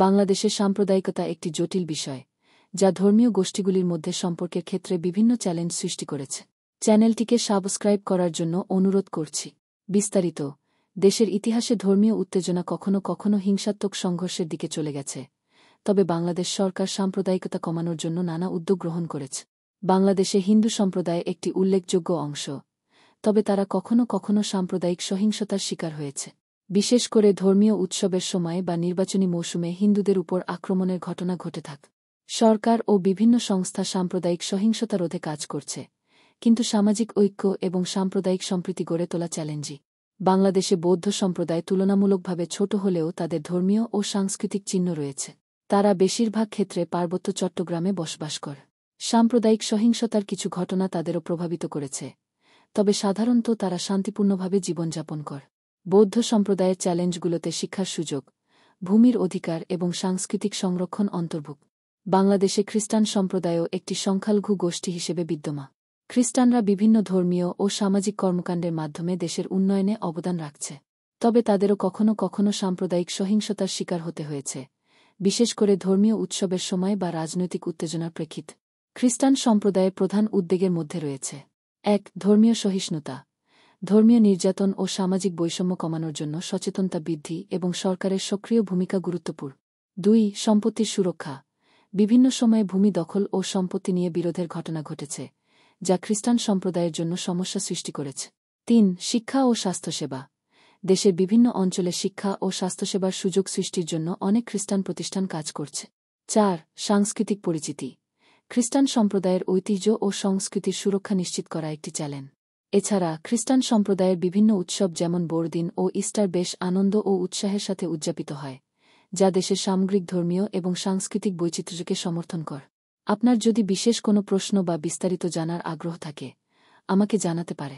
বাংলাদেশের সাম্প্রদায়িকতা একটি জটিল বিষয়, যা ধর্মীয় গোষ্ঠীগুলির মধ্যে সম্পর্কের ক্ষেত্রে বিভিন্ন চ্যালেঞ্জ সৃষ্টি করেছে। চ্যানেলটিকে সাবস্ক্রাইব করার জন্য অনুরোধ করছি। বিস্তারিত। দেশের ইতিহাসে ধর্মীয় উত্তেজনা কখনো কখনো হিংসাত্মক সংঘর্ষের দিকে চলে গেছে, তবে বাংলাদেশ সরকার সাম্প্রদায়িকতা কমানোর জন্য নানা উদ্যোগ গ্রহণ করেছে। বাংলাদেশে হিন্দু সম্প্রদায় একটি উল্লেখযোগ্য অংশ, তবে তারা কখনো কখনো সাম্প্রদায়িক সহিংসতার শিকার হয়েছে। বিশেষ করে ধর্মীয় উৎসবের সময় বা নির্বাচনী মৌসুমে হিন্দুদের উপর আক্রমণের ঘটনা ঘটে থাকে। সরকার ও বিভিন্ন সংস্থা সাম্প্রদায়িক সহিংসতা রোধে কাজ করছে, কিন্তু সামাজিক ঐক্য এবং সাম্প্রদায়িক সম্প্রীতি গড়ে তোলা চ্যালেঞ্জিং। বাংলাদেশে বৌদ্ধ সম্প্রদায় তুলনামূলকভাবে ছোট হলেও তাদের ধর্মীয় ও সাংস্কৃতিক চিহ্ন রয়েছে। তারা বেশিরভাগ ক্ষেত্রে পার্বত্য চট্টগ্রামে বসবাস করে। সাম্প্রদায়িক সহিংসতার কিছু ঘটনা তাদেরও প্রভাবিত করেছে, তবে সাধারণত তারা শান্তিপূর্ণভাবে জীবনযাপন করে। বৌদ্ধ সম্প্রদায়ের চ্যালেঞ্জগুলোতে শিক্ষার সুযোগ, ভূমির অধিকার এবং সাংস্কৃতিক সংরক্ষণ অন্তর্ভুক্ত। বাংলাদেশে খ্রিস্টান সম্প্রদায়ও একটি সংখ্যালঘু গোষ্ঠী হিসেবে বিদ্যমান। খ্রিস্টানরা বিভিন্ন ধর্মীয় ও সামাজিক কর্মকাণ্ডের মাধ্যমে দেশের উন্নয়নে অবদান রাখছে, তবে তাদেরও কখনো কখনো সাম্প্রদায়িক সহিংসতার শিকার হতে হয়েছে, বিশেষ করে ধর্মীয় উৎসবের সময় বা রাজনৈতিক উত্তেজনার প্রেক্ষিতে। খ্রিস্টান সম্প্রদায়ের প্রধান উদ্বেগের মধ্যে রয়েছে: ১. ধর্মীয় সহিষ্ণুতা। ধর্মীয় নির্যাতন ও সামাজিক বৈষম্য কমানোর জন্য সচেতনতা বৃদ্ধি এবং সরকারের সক্রিয় ভূমিকা গুরুত্বপূর্ণ। ২. সম্পত্তির সুরক্ষা। বিভিন্ন সময়ে ভূমি দখল ও সম্পত্তি নিয়ে বিরোধের ঘটনা ঘটেছে, যা খ্রিস্টান সম্প্রদায়ের জন্য সমস্যা সৃষ্টি করেছে। ৩. শিক্ষা ও স্বাস্থ্যসেবা। দেশের বিভিন্ন অঞ্চলে শিক্ষা ও স্বাস্থ্যসেবার সুযোগ সৃষ্টির জন্য অনেক খ্রিস্টান প্রতিষ্ঠান কাজ করছে। ৪. সাংস্কৃতিক পরিচিতি। খ্রিস্টান সম্প্রদায়ের ঐতিহ্য ও সংস্কৃতির সুরক্ষা নিশ্চিত করা একটি চ্যালেঞ্জ। এছাড়া খ্রিস্টান সম্প্রদায়ের বিভিন্ন উৎসব যেমন বড়দিন ও ইস্টার বেশ আনন্দ ও উৎসাহের সাথে উদযাপিত হয়, যা দেশের সামগ্রিক ধর্মীয় এবং সাংস্কৃতিক বৈচিত্র্যকে সমর্থন করে। আপনার যদি বিশেষ কোনো প্রশ্ন বা বিস্তারিত জানার আগ্রহ থাকে, আমাকে জানাতে পারে।